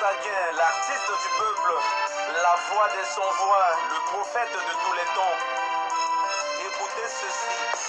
Ozaguien, l'artiste du peuple, la voix des sans-voix, le prophète de tous les temps. Écoutez ceci.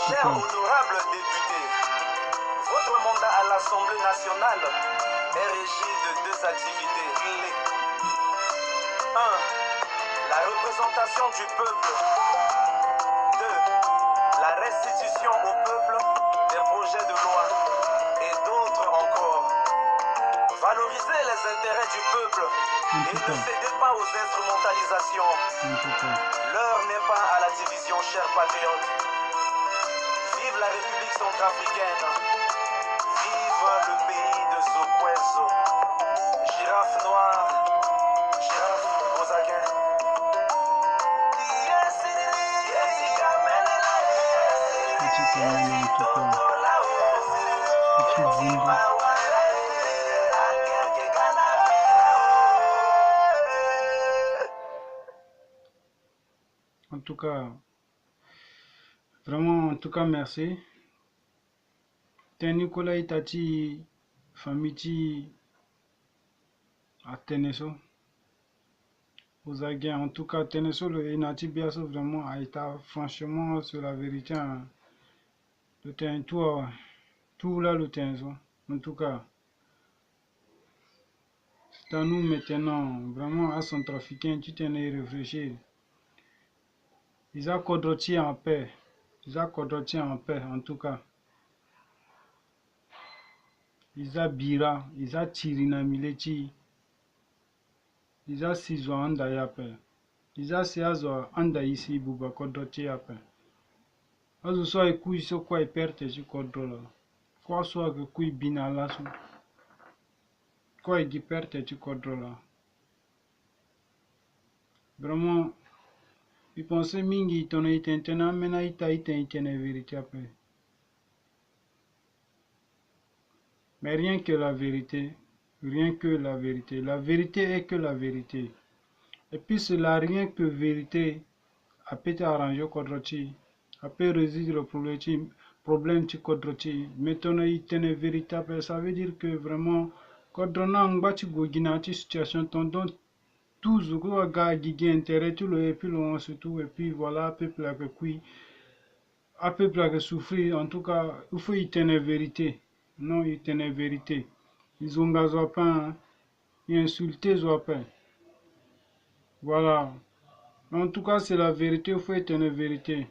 Chers honorables députés, votre mandat à l'Assemblée nationale est régi de deux activités clés. 1. La représentation du peuple. 2. La restitution au peuple des projets de loi et d'autres encore. Valoriser les intérêts du peuple et ne cédez pas aux instrumentalisations. L'heure n'est pas à la division, chers patriotes. Vive la République centrafricaine. Vive le pays de Zokwezo. Girafe noire. Girafe Ozaguien. En tout cas, vraiment, en tout cas, merci. Nicolas Itati, famille à Teneso. Ozaguien, en tout cas, Teneso, le Inati Biaso, vraiment, a été franchement sur la vérité. Le terrain, tout là, le terrain. En tout cas, c'est à nous maintenant, vraiment, à Centrafricain, tu t'en es réfléchi. Ils accordent en paix. Ils accordent en paix, en tout cas. Ils ont Bira, ils ont Tirina Mileti. Ils ont Sizo Andayape. Ils ont Siazo Andaïsi Buba Kodoti Ape. Azo so ekui so quoi perte ju kodro. Quoi soit que kui binalasu. Quoi, il perd tu cadre là. Vraiment, il pensait mingi, ton itentena, mena itene vérité après. Mais rien que la vérité, rien que la vérité. La vérité est que la vérité. Et puis cela, rien que vérité, a peut arranger kodrochi, a peut résoudre le problème tu kodrochi. Maintenant, il tenait véritable, ça veut dire que vraiment, kodrona ngbachi gogina ti situation ton don tout ce que ga gigi intérêt tout le et puis le surtout et puis voilà, peuple a que qui, a peuple a que souffrir, en tout cas, il faut y tenir vérité. Non, il tenait vérité. Ils ont gazé pas, ils insulté pas. Voilà. En tout cas, c'est la vérité, il faut être une vérité.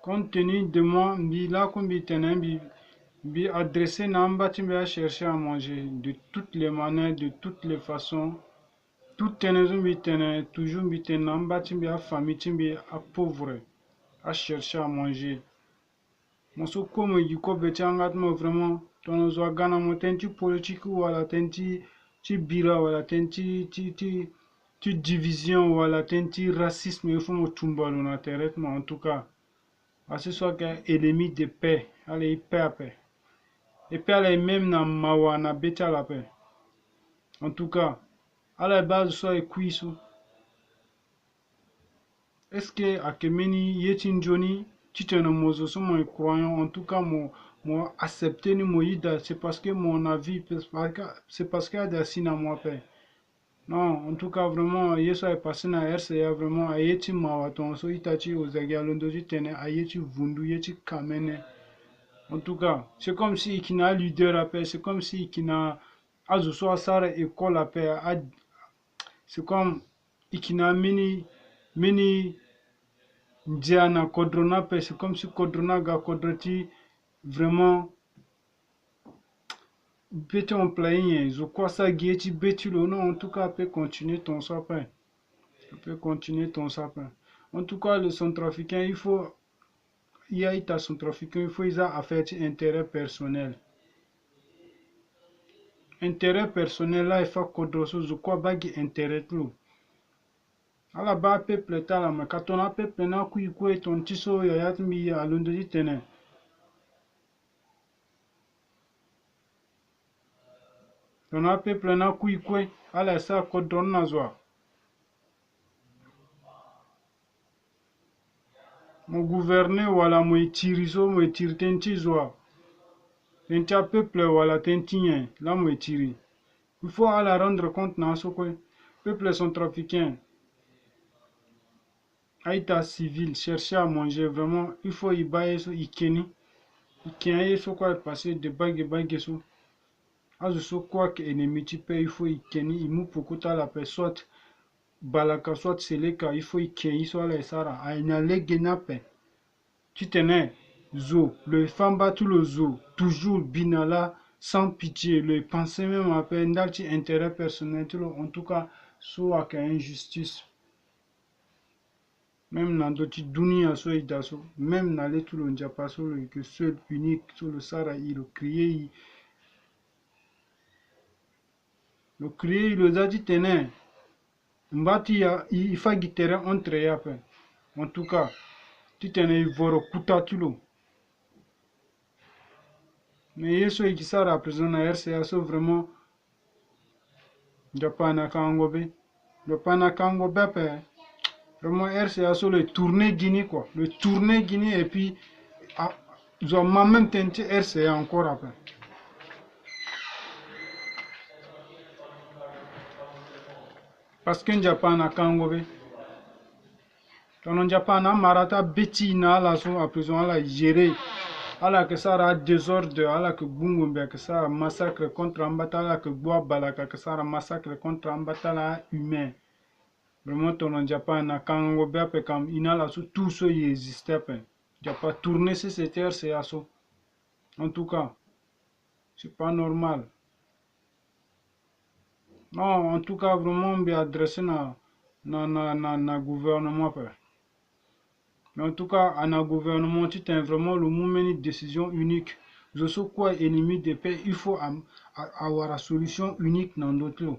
Compte tenu de moi, là, comme bi adressé Namba, tu vas chercher à manger de toutes les manières, de toutes les façons. Tout tenaison bi toujours bi Namba, tu vas famille, tu vas pauvre, à chercher à manger. Mon so comme du coup, vraiment, ton zo gana mo tenti politique ou la tenti, tu bira ou la tenti, tu division ou la tenti racisme, il faut me tumbalo na terre, en tout cas. À ce soit qu'un ennemi de paix, allez, paix. Et puis, allez, même na mawa, na beta la paix. En tout cas, à la base, soit cuiso. Est-ce que, à Kemeni, Yetin Johnny, tu te mozo, sont mon croyant, en tout cas, moi, accepté ni moïda, c'est parce que mon avis, c'est parce qu'il y a des signes à moi, paix. Non, en tout cas, vraiment, Yeso est passé na RCA, vraiment, à Yeti Mawaton, so Itachi, aux Agalondoji, Tene, à Yeti Vundu, Yeti Kamene. En tout cas, c'est comme si il a leader à paix, c'est comme si il a azuso sara école à paix, c'est comme il a mini diana kodrona paix, c'est comme si kodrona ga kodroti vraiment bête en plein, je crois ça guetti bêtu le non, en tout cas, peut continuer ton sapin, peut continuer ton sapin. En tout cas, le centrafricain, il faut, il y a son trafiquant, il faut, ils a affaire intérêt personnel. Intérêt personnel là il faut qu'on je crois bagi intérêt tout ala ba peuple ta la ma katona peuple na ku iko ton tiso ya yat mi ya londo di tene ton a peuple na ku iko ala sa ko don na zo mo gouverner wala mo tiriso mo tirtenti zo tenta peuple wala tentien la mo tiri il faut ala rendre compte na so ko peuple sont trafiquants. Aïta civil, chercher à manger, vraiment, il faut y bailler so ikeni. Ikeni so quoi passer de bague so. Azo so quoi que ennemi tu peux, il faut ikeni, il mou pour ta la paix, soit balaka, soit seleka, il faut ikeni so la sara. Aïna le genape. Tu tenais, zo, le famba tout le zo, toujours binala, sans pitié, le penser même à peine, d'alti intérêt personnel, en tout cas, soit injustice. Même dans d'autres dunia so idaso, même dans les tout le Japon que seul unique sur le Sahara il le crié il le a dit tenez mbati il faut guitérer entre ya pe en tout cas tu tenais il voro kuta tulo mais yeso qui ça représente na RCA so vraiment Japon na kangobe pe vraiment RCA sur le tourner Guinée quoi, le tourner Guinée et puis ils ont même tenté RCA encore après. Parce que Japan a kangobe. Dans Japan a marata beti na la so à prison à la gérer. À la que ça a désordre, à la que Bungumbe que ça massacre contre Ambatala que Bois Balaka que ça massacre contre Ambatala humain. Vraiment, ton Japan a kangobe pe kam inala so tout ça y existait pe. Japan tourner sur cette terre c'est asso. En tout cas, c'est pas normal. Non, en tout cas, vraiment bien adressé na gouvernement pe. Mais en tout cas, à un gouvernement, tu as vraiment le moment une décision unique je suis quoi ennemi de paix, il faut avoir la solution unique dans d'autres.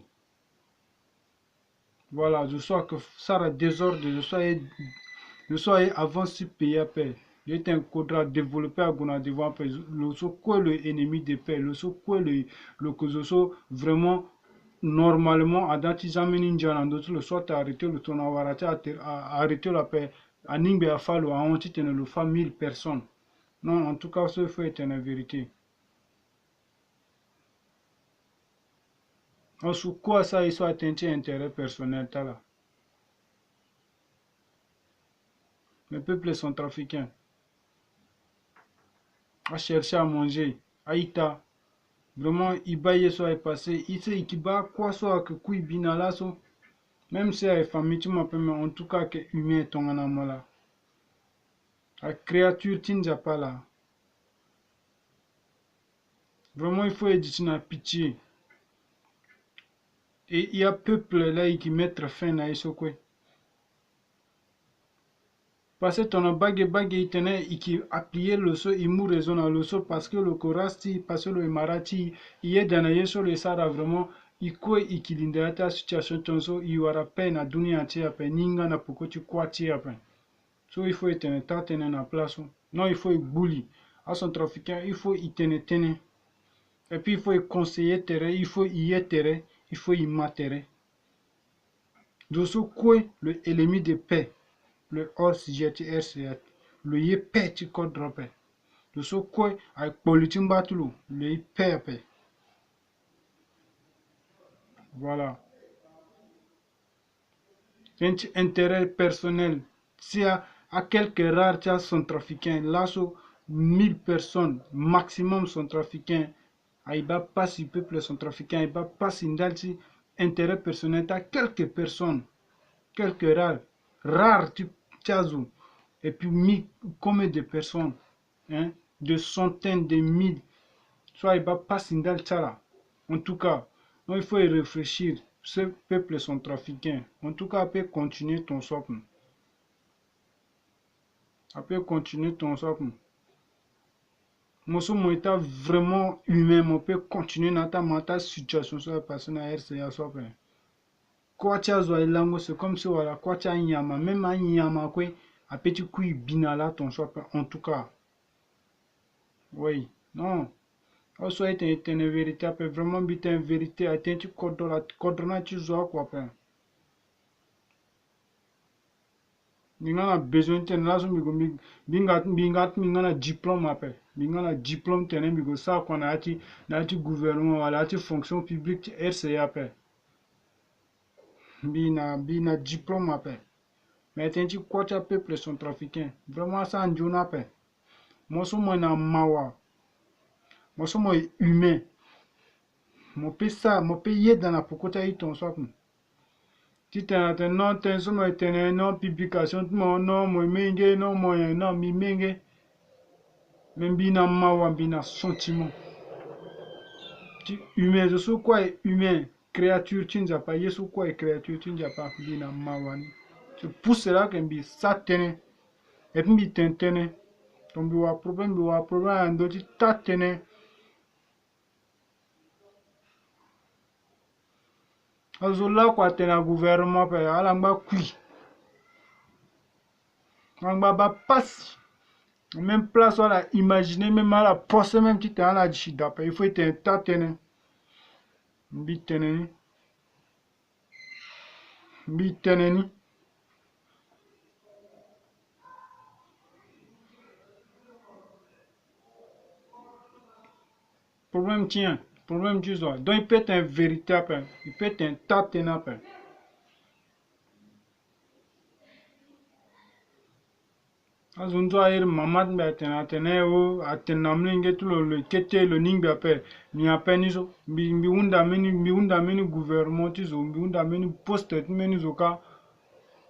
Voilà, je sois que ça a désordre, je sois avant si pays à paix. Je suis un code développé à Gona devant paix. Le so quoi le ennemi de paix, le so quoi le que je sois vraiment normalement à date jamais ninja dans d'autres le soit arrêté le ton avoir arrêté la paix. À Ningbe a fallu à on tient le fa 1000 personnes. Non, en tout cas, ce fait est une vérité. Ensuite, quoi ça, il soit atteint intérêt personnel, là. Les peuples sont trafiquants. À chercher à manger. Aïta. Vraiment, Ibaye soit est passé. Il sait qu'il va quoi soit que kui binala so. Même si elle est famille, tu m'appelles, mais en tout cas, que humain est ton anamala. La créature, tu n'as pas là. Vraiment, il faut éditer une pitié. Et il y a peuple là qui mettent fin à ce quoi. Parce que ton bague il tenait qui appuyer le sol, il mou raison le sol parce que le korasti, parce que le marati, il est dans le sol et ça vraiment, il quoi il qui l'inda ta situation ton so, il y aura peine à donner à tirer après, ninga na pourquoi tu quoi tirer après. So il faut être un tas tenir en place. Non, il faut y bouli. À son trafiquant, il faut y tenir. Et puis il faut y conseiller terrain, il faut y être terrain, il faut y mater. De ce quoi le ennemi de paix. Le os GTR le ye peti ko drope le so quoi avec politique batulu le paix. Voilà, un intérêt personnel si à quelques rares cas sont trafiquants là so 1000 personnes maximum sont trafiquants aïba pas si peuple sont trafiquants aïba pas si ndalti intérêt personnel à quelques personnes quelques rares tu tchazou et puis combien de personnes, hein, de centaines de mille, soit il va pas sindal tchala. En tout cas, il faut y réfléchir. Ces peuples sont trafiquants. En tout cas, peut continuer ton socle. Peut continuer ton socle. Moi, état vraiment humain, on peut continuer dans ta situation sur la personne à RCA socle. Quoi tu as lango, c'est comme si voilà, quoi tu as nyama, même un nyama quoi, un petit coup binala ton socle. En tout cas. Oui, non. Also été une vérité, après vraiment bite une vérité, a été cordona tu vois quoi, après. Mingana besoin de là, mingana diplôme, après. Mingana diplôme, tenez, migo ça qu'on a ati, nati gouvernement, wala ati fonction publique, RCA, après. Bina diplôme, après. Mais t'es quoi, tu peuple sont trafiquants. Vraiment, ça en joue, après. Moi, je suis un mawa. Moi, je suis humain. Mon pesa, mon pays dans la pokota yi ton swap. Si tu as non, tu as non publication, non, moi, menge, non, moi, non, mi menge. Même bina mawa, bina sentiment. Humain, je suis quoi humain? Créature, tu n'as pas, je suis quoi créature, tu n'as pas, bina mawa. C'est pour cela que je ça tenait. Et puis, je tenais. Donc, il y a problème, un d'autres, tu tenais. Azola kwa tena gouvernement pe alangba kui. Alangba ba passe. Même place voilà, imaginez même à la poste même qui t'es à la chida pe il faut être un tatene. Mbiteneni. Mbiteneni. Problème tient. Problème du soir. Donc il peut être un véritable, il peut être un tatene. Azunzo air mamad be atene o atenamlinge tulo le kete lo ningbe pe mi apeni so mi unda meni gouvernement zo mi unda meni poste meni zo ka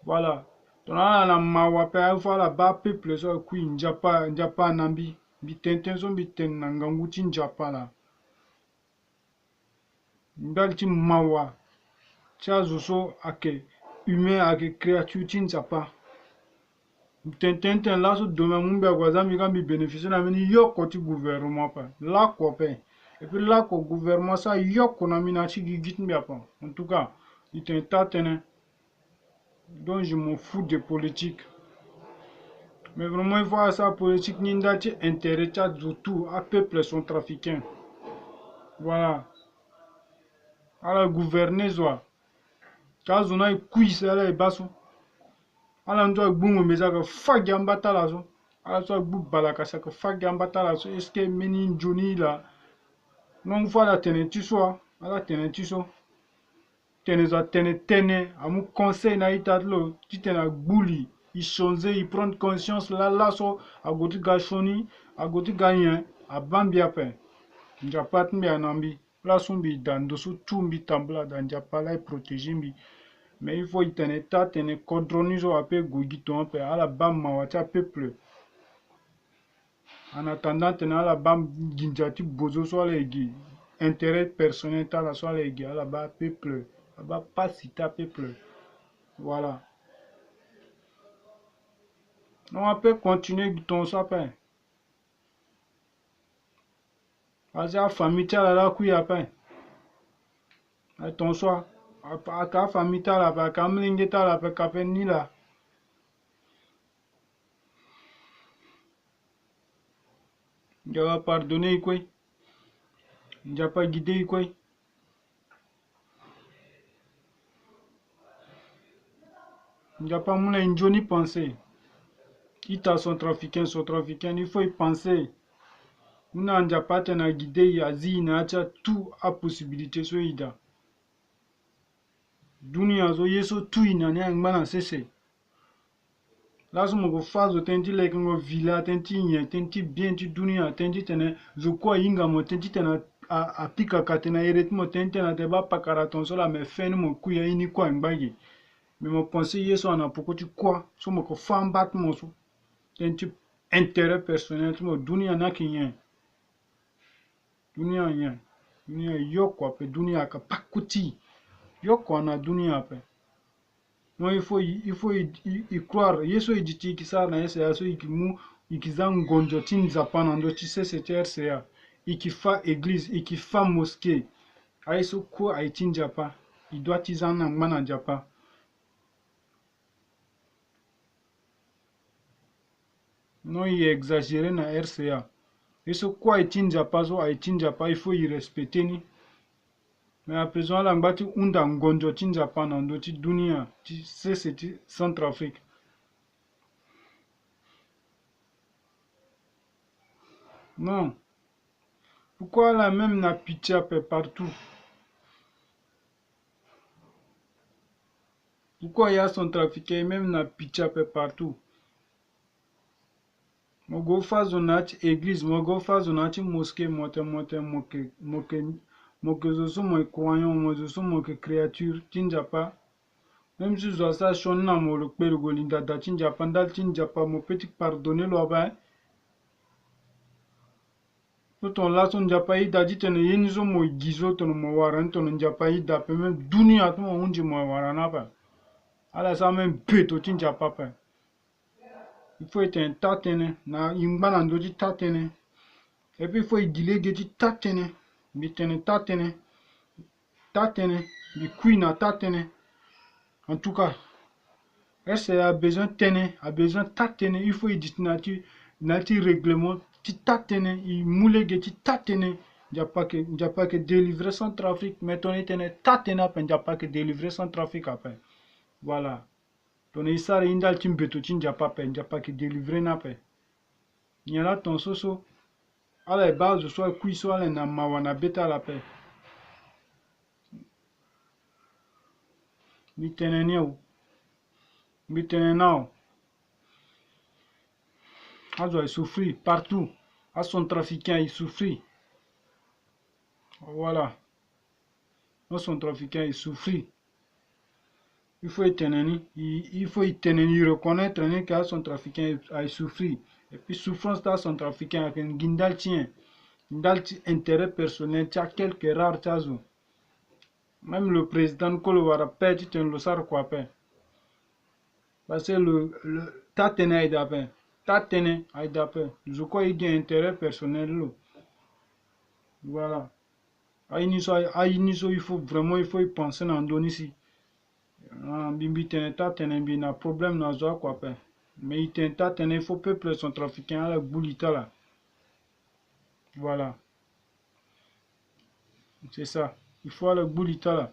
voilà donc la mawa pe voilà ba peuple so ku njapa nambi bi tenten so bi ten nangangu ti njapa la ndal ti mawa ti azo so ake humain ake créature ti njapa Tenten là sous domaine mon begwaza mi kan bi bénéficier na mini yoko ti gouvernement pa. Là quoi pe. Et puis là quoi gouvernement ça yoko na mina chi gigit mi apa. En tout cas, il t'entend. Donc je m'en fous de politique. Mais vraiment, il faut à sa politique, n'y a pas intérêt du tout à peuple sont trafiquants. Voilà. À la gouverner, soit. Quand on a une couille, c'est là, et basso. À la ndoi boum, mais ça que fagamba la zo. À la soit boum balaka, ça que fagamba la zo. Est-ce que meni Johnny là? Non, voilà, tenez, tu sois. À la tenez, tu sois. Tenez, à mon conseil, na itatlo, tu tenez bouli. Il change, il prend conscience là, so, à goti gachoni, à goti gagné, à bambi après. Njapat mbi anambi, là son bi dando so tumbi tambla dans Japala est protégé mbi. Mais il faut y tenir ta tenir contrôler à peu gogiton un peu à la bam mawata peuple. En attendant tenir à la bam ginjati bozo soit les gui. Intérêt personnel à la soit les gui à la bas peuple. À la bas pas si ta peuple. Voilà. On peut continuer ton sapin. Vas-y à famille à la couille après. Ton soir. À ta famille à la pa kamlinge à la pa kapen ni là. Je vais pardonner quoi. Je vais pas guider quoi. Je vais pas mon Johnny penser. Il t'a son trafiquant, il faut y penser. On n'a pas de guider, Asie, n'a tout à possibilité sur ida. Dunia zo yeso tout ina ne ngana sese. Là je me fais au tenti like ngo villa tenti nya tenti bien tu dunia tenti tene zo ko inga mo tenti tena a pika katena eretmo tenti na te ba pakara ton so la me fen mo kuya ini kwa ngbagi. Mais mon pensée yeso ana poko tu quoi so mo ko fan bat mo so. Tenti intérêt personnel mo dunia na kinyen. Dunia nya. Dunia yoko pe dunia ka pakuti. Yoko na dunia pe. Non, il faut y croire. Yeso iditi kisar na yesa yaso ikimu ikizang gonjo tin zapana ndo tise RCA. Ikifa église, ikifa mosquée. Aiso ko aitin japa. Il doit tizana mana japa. Non, il est exagéré na RCA. Yeso ko aitin japa so aitin japa, il faut y respecter ni. Mais à présent, là, on unda ngonjo tin Japan ando ti dunia, ti c'est Centrafrique. Non. Pourquoi la même na pitié partout? Pourquoi il y a Centrafricain même na pitié partout? Mogo fa zonati église, mogo fa zonati mosquée, moke zoso mo croyant, mo zoso mo créature, tin Japan. Même si je ça chonna mo le père golinda da tin Japan, dal tin Japan, mo petit pardonner lo ba. Ton la son Japan ida dit ne yenizo mo gizo ton mo waran ton Japan ida pe même dunia to mo unji mo warana pa. Ala ça même peto tin Japan pa. Il faut être un tatene na imbana ndo di tatene. Et puis il faut dire di tatene. Mi tene tatene. Tatene, mi queen tatene. En tout cas, elle a besoin de a besoin tatene. Il faut dire nati règlement ti tatene, il moule ge ti tatene. N'a pas que délivrer Centrafrique, mais ton étene tatena pen n'a pas que délivrer Centrafrique après. Voilà. Ton isar indal timbeto tin japa pen n'a pas que délivrer na pe. Nyala ton soso. Ala base soit kui soit la na mawana beta la pe. Mi tenenio. Mi tenenao. Azo il souffrit partout. À son trafiquant, il souffrit. Voilà. À son trafiquant, il souffrit. Il faut y tenir, il reconnaître qu'à son trafiquant a souffert. Et puis souffrance à son trafiquant avec un guindal tient. Intérêt personnel, tu as quelques rares tazos. Même le président Kolo Warapé, tu te le sais quoi faire. Parce que Tatene aidape. Tatene aidape. Je crois qu'il y a un intérêt personnel là. Voilà. Aïniso, il faut vraiment, il faut y penser dans ici. Bimbi tene tatene bina problème na zo quoi pe. Mais il tente tatene, il faut peuple centrafricain à la boulita là. Voilà. C'est ça. Il faut aller boulita là.